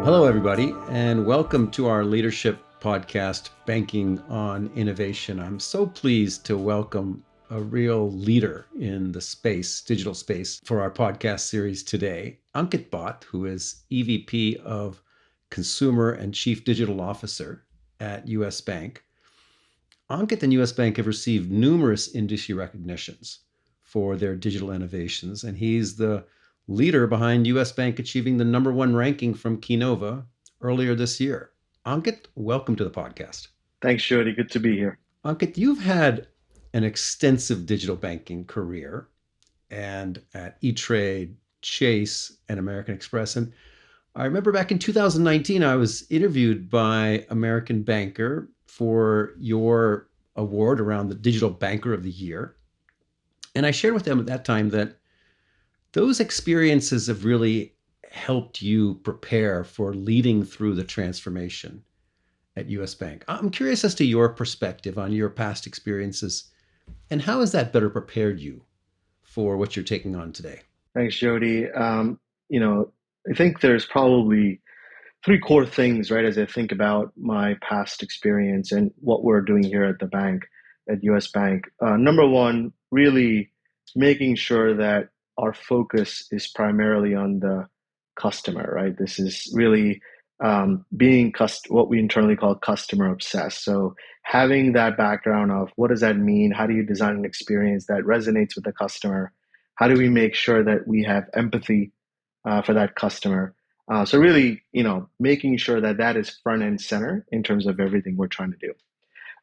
Hello, everybody, and welcome to our leadership podcast, Banking on Innovation. I'm so pleased to welcome a real leader in the space, digital space, for our podcast series today, Ankit Bhatt, who is EVP of Consumer and Chief Digital Officer at US Bank. Ankit and US Bank have received numerous industry recognitions for their digital innovations, and he's the leader behind US Bank achieving the number one ranking from Kinova earlier this year. Ankit, welcome to the podcast. Thanks, Jody. Good to be here. Ankit, you've had an extensive digital banking career and at E-Trade, Chase, and American Express. And I remember back in 2019, I was interviewed by American Banker for your award around the Digital Banker of the Year. And I shared with them at that time that those experiences have really helped you prepare for leading through the transformation at US Bank. I'm curious as to your perspective on your past experiences and how has that better prepared you for what you're taking on today? Thanks, Jody. I think there's probably three core things, right, as I think about my past experience and what we're doing here at the bank, at US Bank. Number one, really making sure that our focus is primarily on the customer, right? This is really being what we internally call customer obsessed. So having that background of what does that mean? How do you design an experience that resonates with the customer? How do we make sure that we have empathy for that customer? So really, making sure that that is front and center in terms of everything we're trying to do.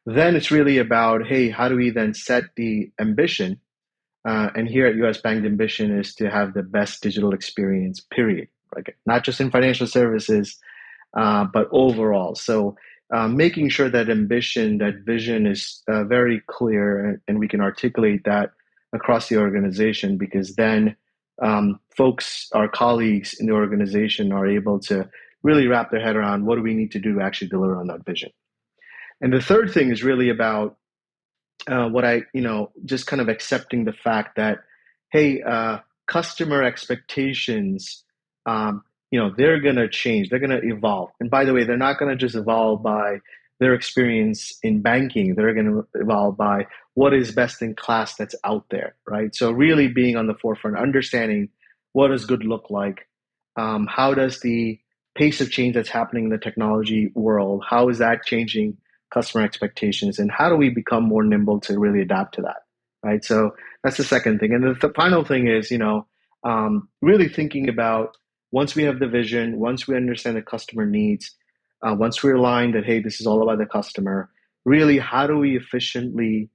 Then it's really about, hey, how do we then set the ambition? And here at US Bank, the ambition is to have the best digital experience, period. Like not just in financial services, but overall. So making sure that ambition, that vision is very clear and we can articulate that across the organization because then folks, our colleagues in the organization are able to really wrap their head around what do we need to do to actually deliver on that vision. And the third thing is really about just kind of accepting the fact that, hey, customer expectations, they're going to change, they're going to evolve. And by the way, they're not going to just evolve by their experience in banking, they're going to evolve by what is best in class that's out there, right? So really being on the forefront, understanding what does good look like, how does the pace of change that's happening in the technology world, how is that changing customer expectations, and how do we become more nimble to really adapt to that, right? So that's the second thing. And the final thing is, really thinking about once we have the vision, once we understand the customer needs, once we're aligned that, hey, this is all about the customer, really how do we efficiently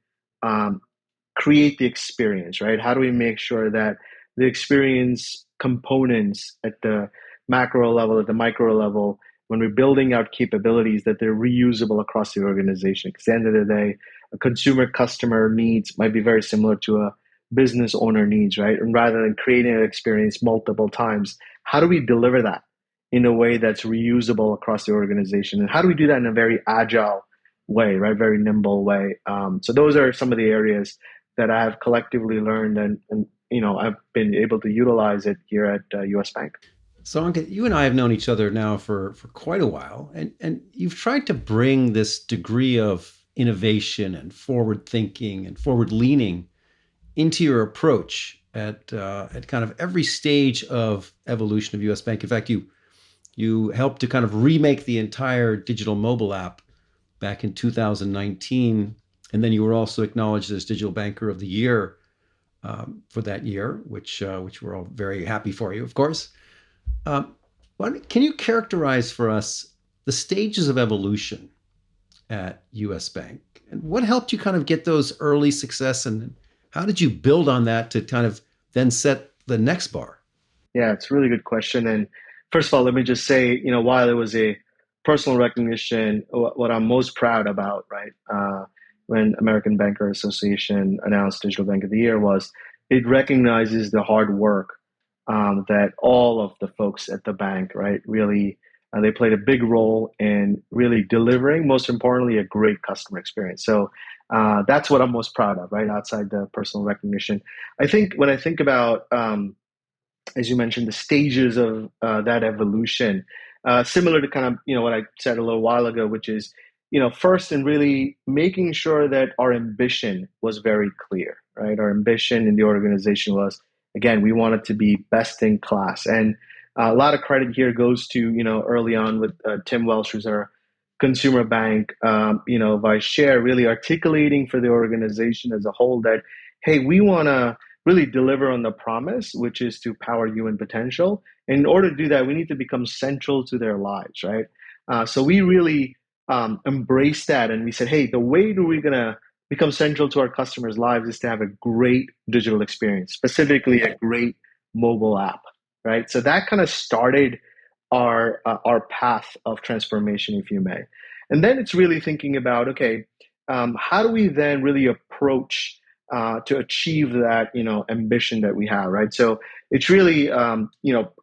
create the experience, right? How do we make sure that the experience components at the macro level, at the micro level, when we're building out capabilities that they're reusable across the organization. Because at the end of the day, a consumer customer needs might be very similar to a business owner needs, right? And rather than creating an experience multiple times, how do we deliver that in a way that's reusable across the organization? And how do we do that in a very agile way, right? Very nimble way. So those are some of the areas that I have collectively learned and I've been able to utilize it here at US Bank. So, Ankit, you and I have known each other now for quite a while, and you've tried to bring this degree of innovation and forward thinking and forward leaning into your approach at kind of every stage of evolution of US Bank. In fact, you helped to kind of remake the entire digital mobile app back in 2019, and then you were also acknowledged as Digital Banker of the Year for that year, which we're all very happy for you, of course. Can you characterize for us the stages of evolution at US Bank? And what helped you kind of get those early success and how did you build on that to kind of then set the next bar? Yeah, it's a really good question. And first of all, let me just say, while it was a personal recognition, what I'm most proud about, right, when American Banker Association announced Digital Bank of the Year was it recognizes the hard work that all of the folks at the bank, right, really, they played a big role in really delivering, most importantly, a great customer experience. So that's what I'm most proud of, right, outside the personal recognition. I think when I think about, as you mentioned, the stages of that evolution, Similar to kind of what I said a little while ago, which is first and really making sure that our ambition was very clear, right? Our ambition in the organization was, again, we wanted to be best in class, and a lot of credit here goes to early on with Tim Welsh, who's our consumer bank, vice chair, really articulating for the organization as a whole that, hey, we want to really deliver on the promise, which is to power human potential. And in order to do that, we need to become central to their lives, right? So we really embraced that, and we said, hey, the way that we're gonna become central to our customers' lives is to have a great digital experience, specifically a great mobile app, right? So that kind of started our path of transformation, if you may. And then it's really thinking about, okay, how do we then really approach to achieve that ambition that we have, right? So it's really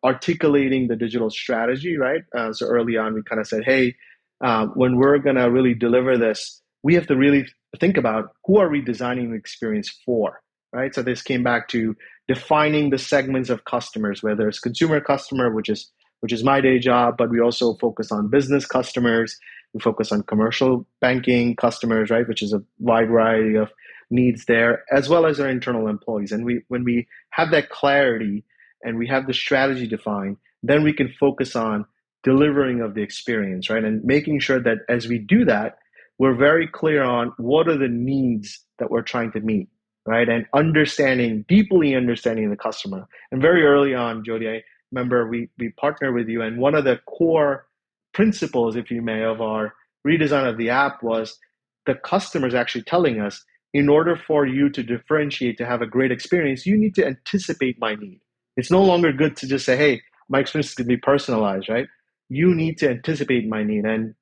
articulating the digital strategy, right? So early on, we kind of said, hey, when we're gonna really deliver this, we have to really think about who are we designing the experience for, right? So this came back to defining the segments of customers, whether it's consumer customer, which is my day job, but we also focus on business customers. We focus on commercial banking customers, right, which is a wide variety of needs there, as well as our internal employees. And when we have that clarity and we have the strategy defined, then we can focus on delivering of the experience, right, and making sure that as we do that, we're very clear on what are the needs that we're trying to meet, right, and deeply understanding the customer. And very early on, Jody, I remember we partnered with you, and one of the core principles, if you may, of our redesign of the app was the customers actually telling us, in order for you to differentiate, to have a great experience, you need to anticipate my need. It's no longer good to just say, hey, my experience is going to be personalized, right? You need to anticipate my need. And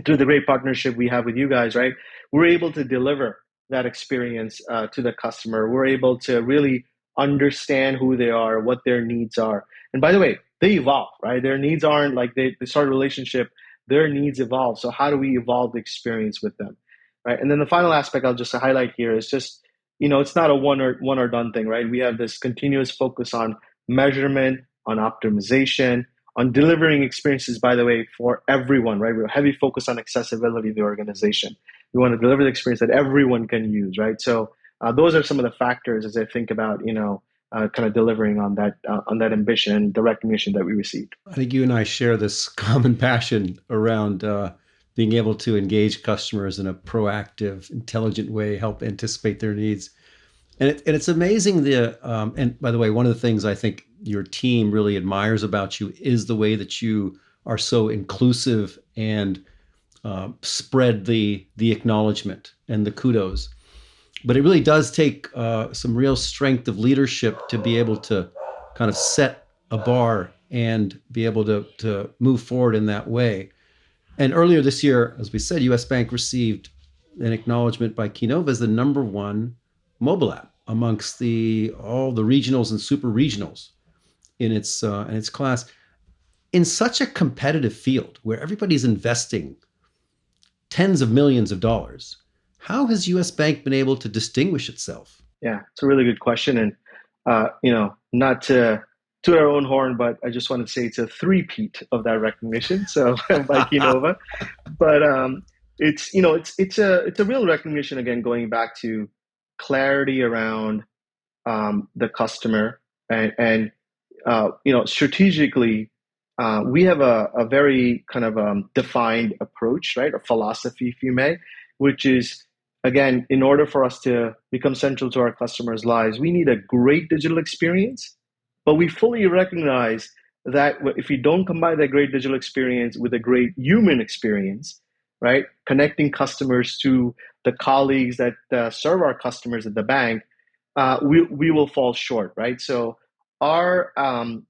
through the great partnership we have with you guys, right, we're able to deliver that experience to the customer. We're able to really understand who they are, what their needs are. And by the way, they evolve, right? Their needs aren't like they start a relationship, their needs evolve. So how do we evolve the experience with them, right? And then the final aspect I'll just highlight here is just, it's not a one or done thing, right? We have this continuous focus on measurement, on optimization, on delivering experiences, by the way, for everyone, right? We're heavy focus on accessibility of the organization. We want to deliver the experience that everyone can use, right? So those are some of the factors as I think about, kind of delivering on that ambition, the recognition that we received. I think you and I share this common passion around being able to engage customers in a proactive, intelligent way, help anticipate their needs. And it's amazing and by the way, one of the things I think your team really admires about you is the way that you are so inclusive and spread the acknowledgement and the kudos. But it really does take some real strength of leadership to be able to kind of set a bar and be able to move forward in that way. And earlier this year, as we said, US Bank received an acknowledgement by Kinova as the number one mobile app amongst all the regionals and super regionals in its class. In such a competitive field where everybody's investing tens of millions of dollars, how has US Bank been able to distinguish itself? Yeah, it's a really good question. And, not to toot our own horn, but I just want to say it's a three-peat of that recognition. So by Kinova, but it's a real recognition, again, going back to clarity around the customer, and strategically, we have a very kind of defined approach, right? A philosophy, if you may, which is, again, in order for us to become central to our customers' lives, we need a great digital experience, but we fully recognize that if we don't combine that great digital experience with a great human experience, right, connecting customers to the colleagues that serve our customers at the bank, we will fall short, right? So our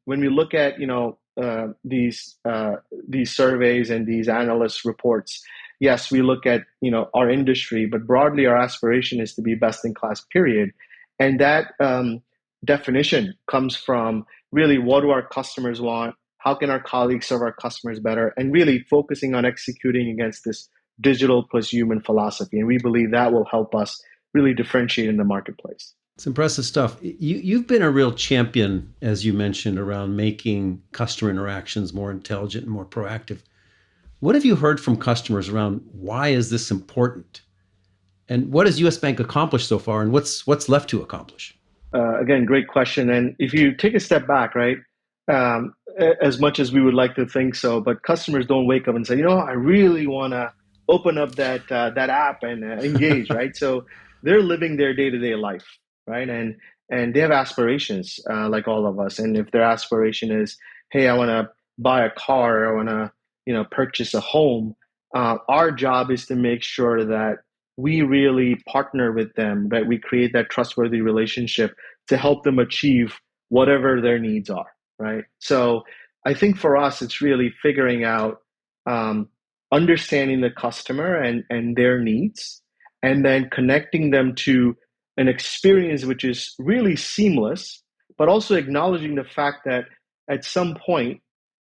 when we look at these surveys and these analyst reports, yes, we look at our industry, but broadly our aspiration is to be best in class. Period, and that definition comes from really what do our customers want, how can our colleagues serve our customers better, and really focusing on executing against this digital plus human philosophy. And we believe that will help us really differentiate in the marketplace. It's impressive stuff. You've been a real champion, as you mentioned, around making customer interactions more intelligent and more proactive. What have you heard from customers around why is this important? And what has US Bank accomplished so far and what's left to accomplish? Again, great question. And if you take a step back, right, as much as we would like to think so, but customers don't wake up and say, I really want to open up that app and engage, right? So they're living their day-to-day life, right? And they have aspirations, like all of us. And if their aspiration is, hey, I want to buy a car, I want to, purchase a home, our job is to make sure that we really partner with them, that we create that trustworthy relationship to help them achieve whatever their needs are, right? So I think for us, it's really figuring out, um, understanding the customer and their needs, and then connecting them to an experience which is really seamless, but also acknowledging the fact that at some point,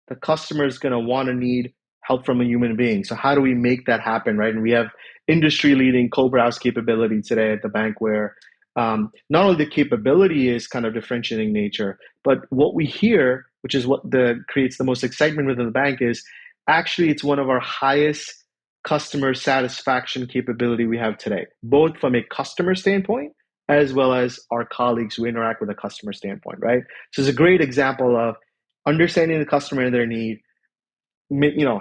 the customer is going to want to need help from a human being. So how do we make that happen, right? And we have industry leading co-browse capability today at the bank where not only the capability is kind of differentiating nature, but what we hear, which is what creates the most excitement within the bank, is actually it's one of our highest customer satisfaction capability we have today, both from a customer standpoint as well as our colleagues who interact with a customer standpoint, right? So it's a great example of understanding the customer and their need,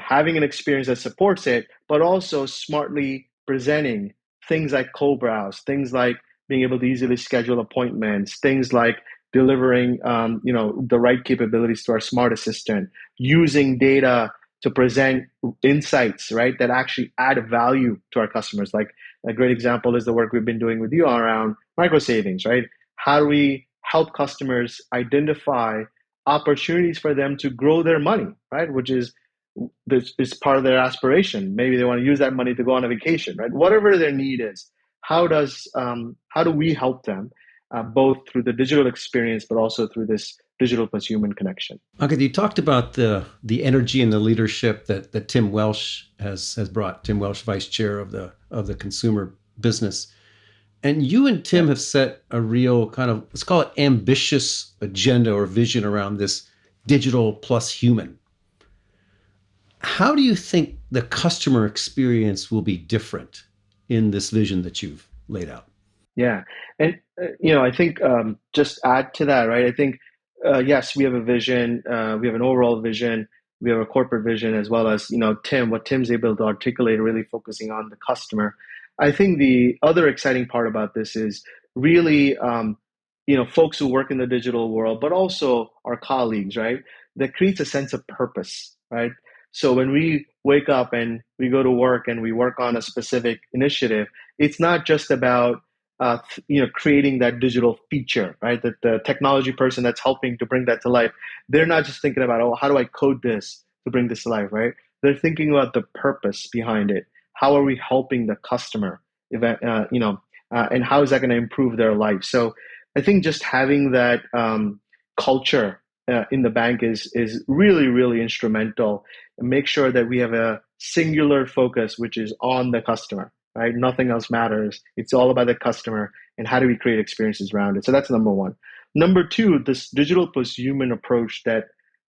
having an experience that supports it, but also smartly presenting things like co-browse, things like being able to easily schedule appointments, things like delivering, the right capabilities to our smart assistant, using data to present insights, right, that actually add value to our customers. Like a great example is the work we've been doing with you around micro savings, right? How do we help customers identify opportunities for them to grow their money, right? Which is this is part of their aspiration. Maybe they want to use that money to go on a vacation, right? Whatever their need is, how do we help them both through the digital experience, but also through this digital plus human connection? Okay, you talked about the energy and the leadership that Tim Welsh has brought. Tim Welsh, vice chair of the consumer business, and you and Yeah. Tim have set a real kind of, let's call it, ambitious agenda or vision around this digital plus human. How do you think the customer experience will be different in this vision that you've laid out? Yeah, and I think just add to that, right? I think yes, we have a vision, we have an overall vision, we have a corporate vision, as well as what Tim's able to articulate, really focusing on the customer. I think the other exciting part about this is really folks who work in the digital world, but also our colleagues, right? That creates a sense of purpose, right? So when we wake up and we go to work and we work on a specific initiative, it's not just about creating that digital feature, right? That the technology person that's helping to bring that to life, they're not just thinking about, oh, how do I code this to bring this to life, right? They're thinking about the purpose behind it. How are we helping the customer, and how is that going to improve their life? So I think just having that culture in the bank is really really instrumental. And make sure that we have a singular focus, which is on the customer, right? Nothing else matters. It's all about the customer and how do we create experiences around it. So that's number one. Number two, this digital plus human approach that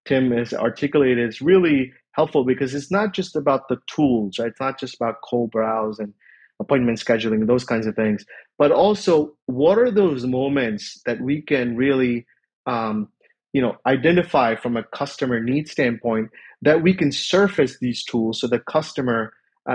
Tim has articulated is really helpful because it's not just about the tools, right? It's not just about co-browse and appointment scheduling and those kinds of things, but also what are those moments that we can really, identify from a customer need standpoint that we can surface these tools so the customer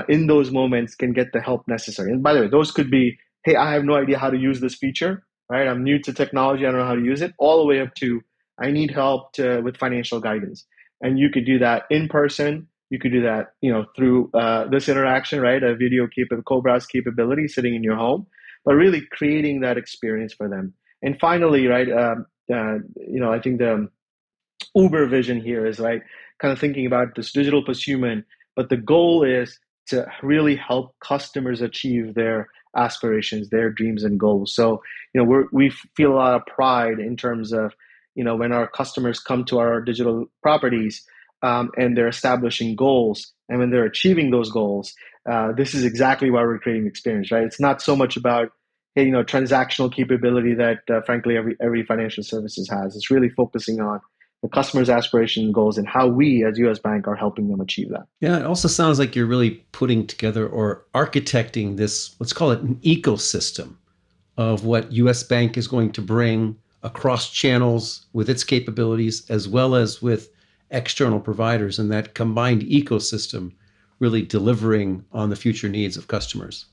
in those moments can get the help necessary. And by the way, those could be, hey, I have no idea how to use this feature, right? I'm new to technology, I don't know how to use it, all the way up to I need help with financial guidance. And you could do that in person. You could do that, through this interaction, right? A video co-browse capability sitting in your home, but really creating that experience for them. And finally, right, I think the uber vision here is right, kind of thinking about this digital plus human, but the goal is to really help customers achieve their aspirations, their dreams and goals. So we feel a lot of pride in terms of when our customers come to our digital properties, and they're establishing goals, and when they're achieving those goals, this is exactly why we're creating experience, right? It's not so much about hey, transactional capability that frankly every financial services has. It's really focusing on the customer's aspirations and goals and how we as US Bank are helping them achieve that. Yeah, it also sounds like you're really putting together or architecting this, let's call it an ecosystem of what US Bank is going to bring across channels with its capabilities, as well as with external providers, and that combined ecosystem really delivering on the future needs of customers.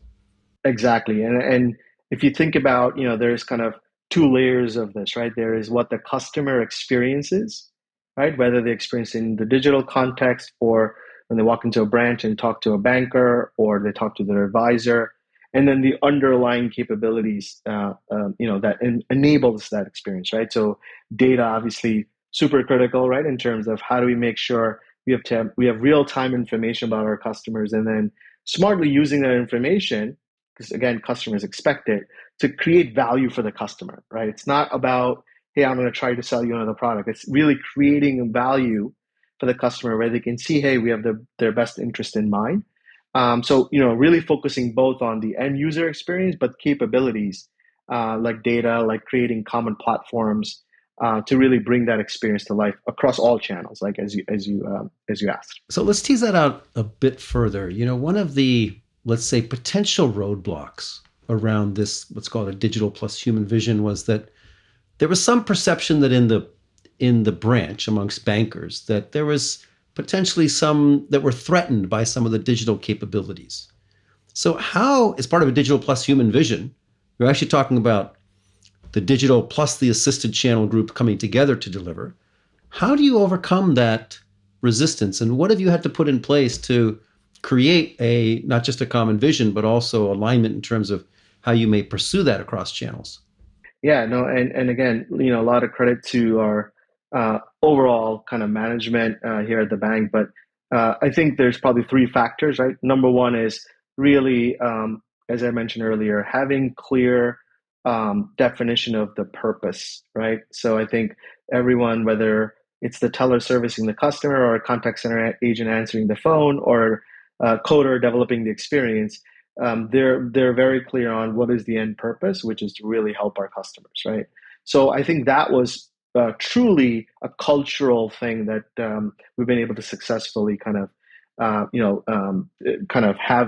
Exactly. And if you think about, there's kind of two layers of this, right? There is what the customer experiences, right? Whether they experience in the digital context or when they walk into a branch and talk to a banker or they talk to their advisor. And then the underlying capabilities, that enables that experience, right? So data, obviously, super critical, right? In terms of how do we make sure we have real time information about our customers, and then smartly using that information because again, customers expect it to create value for the customer, right? It's not about, hey, I'm going to try to sell you another product. It's really creating a value for the customer where they can see, hey, we have their best interest in mind. So, really focusing both on the end user experience, but capabilities like data, like creating common platforms to really bring that experience to life across all channels, like as you asked. So let's tease that out a bit further. One of the, let's say, potential roadblocks around this, let's call it a digital plus human vision, was that there was some perception that in the branch amongst bankers that there was potentially some that were threatened by some of the digital capabilities. So how, as part of a digital plus human vision, you're actually talking about the digital plus the assisted channel group coming together to deliver. How do you overcome that resistance? And what have you had to put in place to create a not just a common vision, but also alignment in terms of how you may pursue that across channels? Yeah, no, and again, a lot of credit to our overall kind of management here at the bank. But I think there's probably three factors, right? Number one is really, as I mentioned earlier, having clear definition of the purpose, right? So I think everyone, whether it's the teller servicing the customer or a contact center agent answering the phone or a coder developing the experience, they're very clear on what is the end purpose, which is to really help our customers, right? So I think that was truly a cultural thing that we've been able to successfully kind of have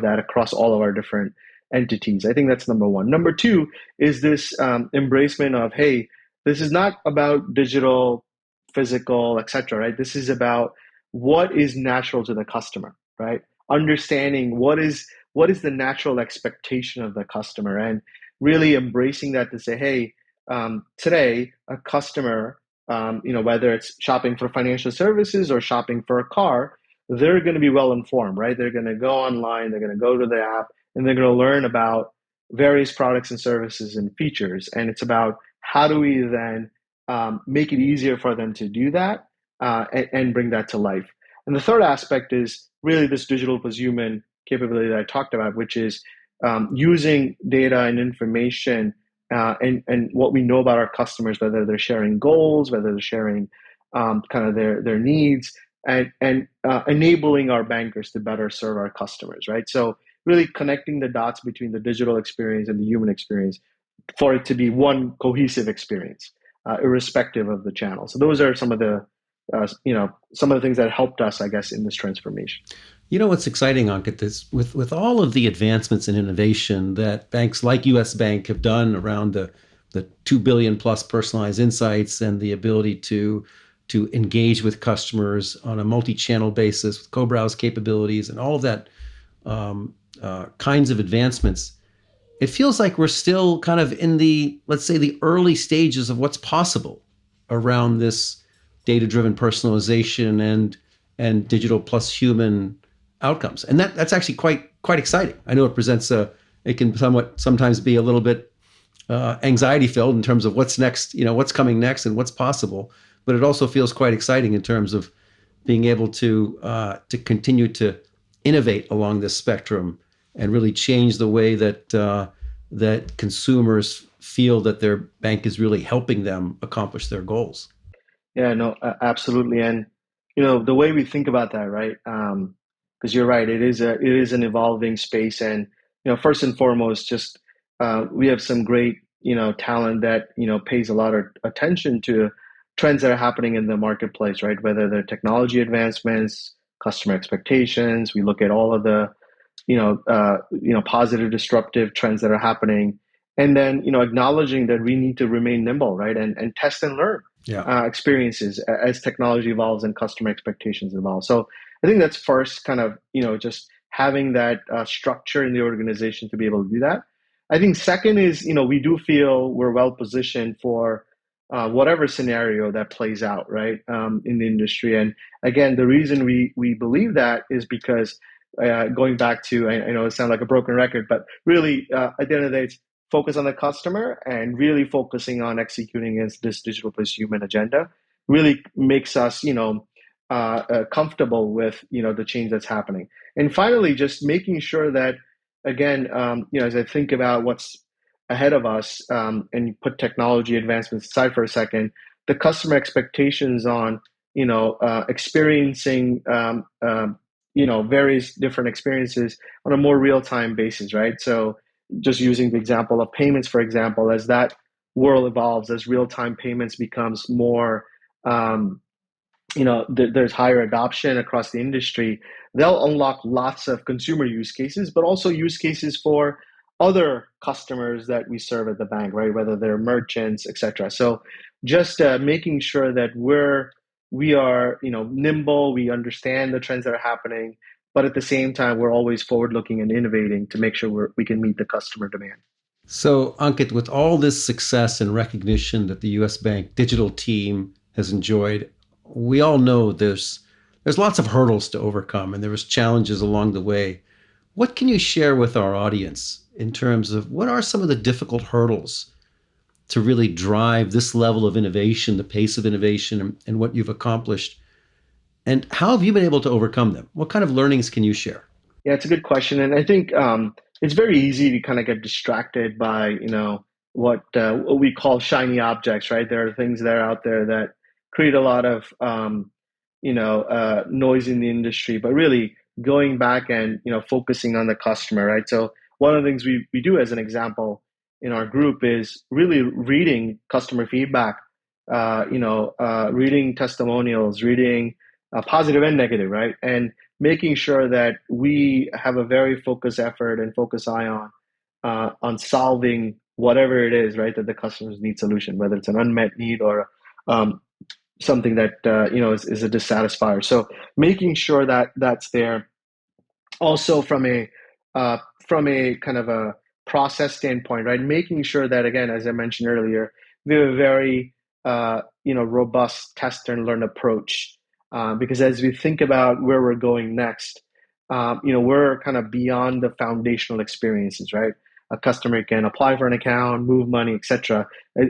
that across all of our different entities. I think that's number one. Number two is this embracement of, hey, this is not about digital, physical, etc. Right? This is about what is natural to the customer, right? Understanding what is the natural expectation of the customer and really embracing that to say, hey, today a customer, whether it's shopping for financial services or shopping for a car, they're going to be well informed, right? They're going to go online, they're going to go to the app, and they're going to learn about various products and services and features. And it's about how do we then make it easier for them to do that and bring that to life. And the third aspect is really this digital plus human capability that I talked about, which is using data and information and what we know about our customers, whether they're sharing goals, whether they're sharing kind of their needs, and enabling our bankers to better serve our customers, right? So really connecting the dots between the digital experience and the human experience for it to be one cohesive experience, irrespective of the channel. So those are some of the things that helped us, I guess, in this transformation. What's exciting, Ankit, is with all of the advancements in innovation that banks like US Bank have done around the 2 billion plus personalized insights and the ability to engage with customers on a multi-channel basis with co-browse capabilities and all of that kinds of advancements, it feels like we're still kind of in the, let's say, the early stages of what's possible around this data-driven personalization and digital plus human outcomes, and that's actually quite exciting. I know it can sometimes be a little bit anxiety filled in terms of what's next, what's coming next and what's possible, but it also feels quite exciting in terms of being able to continue to innovate along this spectrum and really change the way that consumers feel that their bank is really helping them accomplish their goals. Yeah, no, absolutely. And the way we think about that, right? Because you're right, it is an evolving space, and first and foremost, just we have some great, talent that, pays a lot of attention to trends that are happening in the marketplace, right? Whether they're technology advancements, customer expectations. We look at all of the, positive disruptive trends that are happening, and then, acknowledging that we need to remain nimble, right? And test and learn Yeah. experiences as technology evolves and customer expectations evolve. So I think that's first, kind of, just having that structure in the organization to be able to do that. I think second is, we do feel we're well positioned for whatever scenario that plays out, right, in the industry. And again, the reason we believe that is because going back to, I know it sounds like a broken record, but really, at the end of the day, it's focus on the customer and really focusing on executing against this digital plus human agenda really makes us, comfortable with, the change that's happening. And finally, just making sure that, again, as I think about what's ahead of us, and put technology advancements aside for a second, the customer expectations on, experiencing, various different experiences on a more real time basis, right? So just using the example of payments, for example, as that world evolves, as real time payments becomes more, um, there's higher adoption across the industry, they'll unlock lots of consumer use cases, but also use cases for other customers that we serve at the bank, right? Whether they're merchants, etc. So just making sure that we are, nimble, we understand the trends that are happening, but at the same time, we're always forward looking and innovating to make sure we can meet the customer demand. So, Ankit, with all this success and recognition that the US Bank digital team has enjoyed, we all know there's lots of hurdles to overcome and there was challenges along the way. What can you share with our audience in terms of what are some of the difficult hurdles to really drive this level of innovation, the pace of innovation, and what you've accomplished? And how have you been able to overcome them? What kind of learnings can you share? Yeah, it's a good question, and I think it's very easy to kind of get distracted by, what we call shiny objects, right? There are things that are out there that create a lot of noise in the industry, but really going back and, focusing on the customer, right? So one of the things we do as an example in our group is really reading customer feedback, reading testimonials, reading positive and negative, right? And making sure that we have a very focused effort and focus eye on solving whatever it is, right, that the customers need solution, whether it's an unmet need or um, something that is a dissatisfier. So making sure that that's there. Also uh, from a kind of a process standpoint, right? Making sure that, again, as I mentioned earlier, we have a very robust test and learn approach, because as we think about where we're going next, we're kind of beyond the foundational experiences, right? A customer can apply for an account, move money, etc.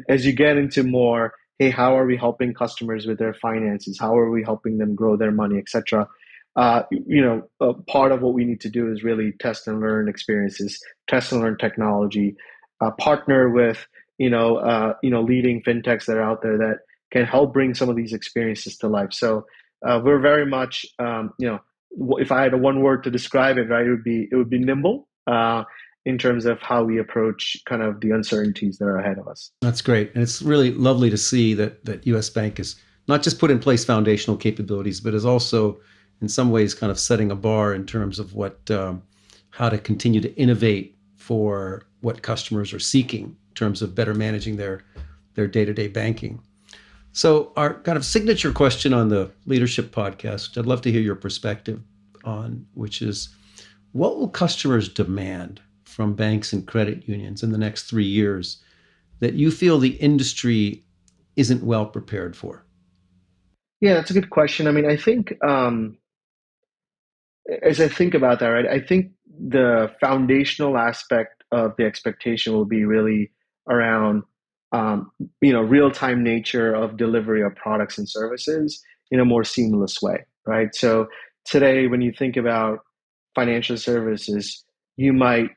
As you get into more, hey, how are we helping customers with their finances? How are we helping them grow their money, etc. Part of what we need to do is really test and learn experiences, test and learn technology, partner with leading fintechs that are out there that can help bring some of these experiences to life. So we're very much, if I had a one word to describe it, right, it would be nimble, in terms of how we approach kind of the uncertainties that are ahead of us. That's great. And it's really lovely to see that US Bank has not just put in place foundational capabilities, but is also in some ways kind of setting a bar in terms of how to continue to innovate for what customers are seeking in terms of better managing their day-to-day banking. So our kind of signature question on the leadership podcast, which I'd love to hear your perspective on, which is what will customers demand from banks and credit unions in the next 3 years that you feel the industry isn't well prepared for? Yeah, that's a good question. I mean, I think, as I think about that, right, I think the foundational aspect of the expectation will be really around, real time nature of delivery of products and services in a more seamless way, right? So today, when you think about financial services, you might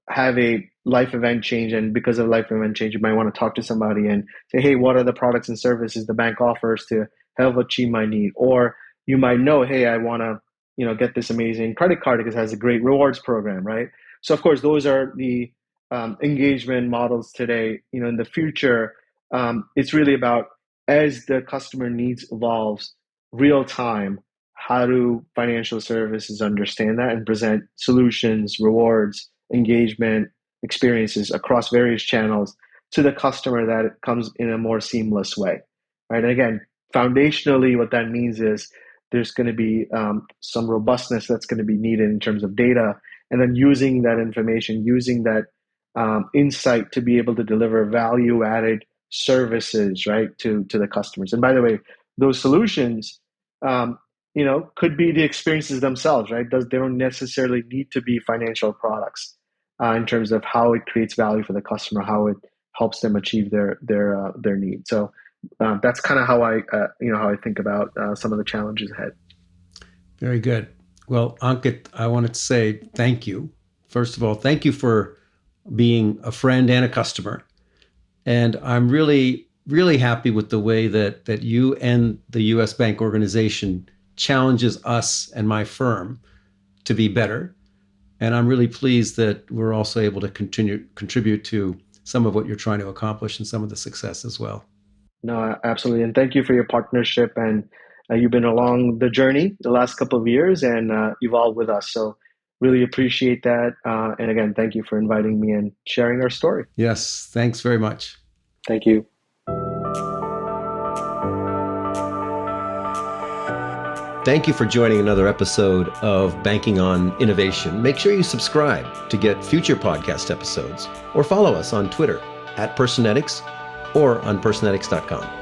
have a life event change, and because of life event change, you might want to talk to somebody and say, "Hey, what are the products and services the bank offers to help achieve my need?" Or you might know, "Hey, I want to get this amazing credit card because it has a great rewards program," right? So of course, those are the engagement models today, in the future, it's really about, as the customer needs evolves real time, how do financial services understand that and present solutions, rewards, engagement, experiences across various channels to the customer that it comes in a more seamless way, right? And again, foundationally, what that means is there's going to be some robustness that's going to be needed in terms of data, and then using that information, using that insight to be able to deliver value added services, right, to the customers. And by the way, those solutions, um, could be the experiences themselves, right? They don't necessarily need to be financial products in terms of how it creates value for the customer, how it helps them achieve their needs. So that's kind of how I think about some of the challenges ahead. Very good. Well, Ankit, I wanted to say thank you. First of all, thank you for being a friend and a customer. And I'm really, really happy with the way that you and the US Bank organization challenges us and my firm to be better. And I'm really pleased that we're also able to contribute to some of what you're trying to accomplish and some of the success as well. No, absolutely. And thank you for your partnership. And you've been along the journey the last couple of years and evolved with us. So really appreciate that. And again, thank you for inviting me and sharing our story. Yes, thanks very much. Thank you. Thank you for joining another episode of Banking on Innovation. Make sure you subscribe to get future podcast episodes or follow us on Twitter @Personetics or on Personetics.com.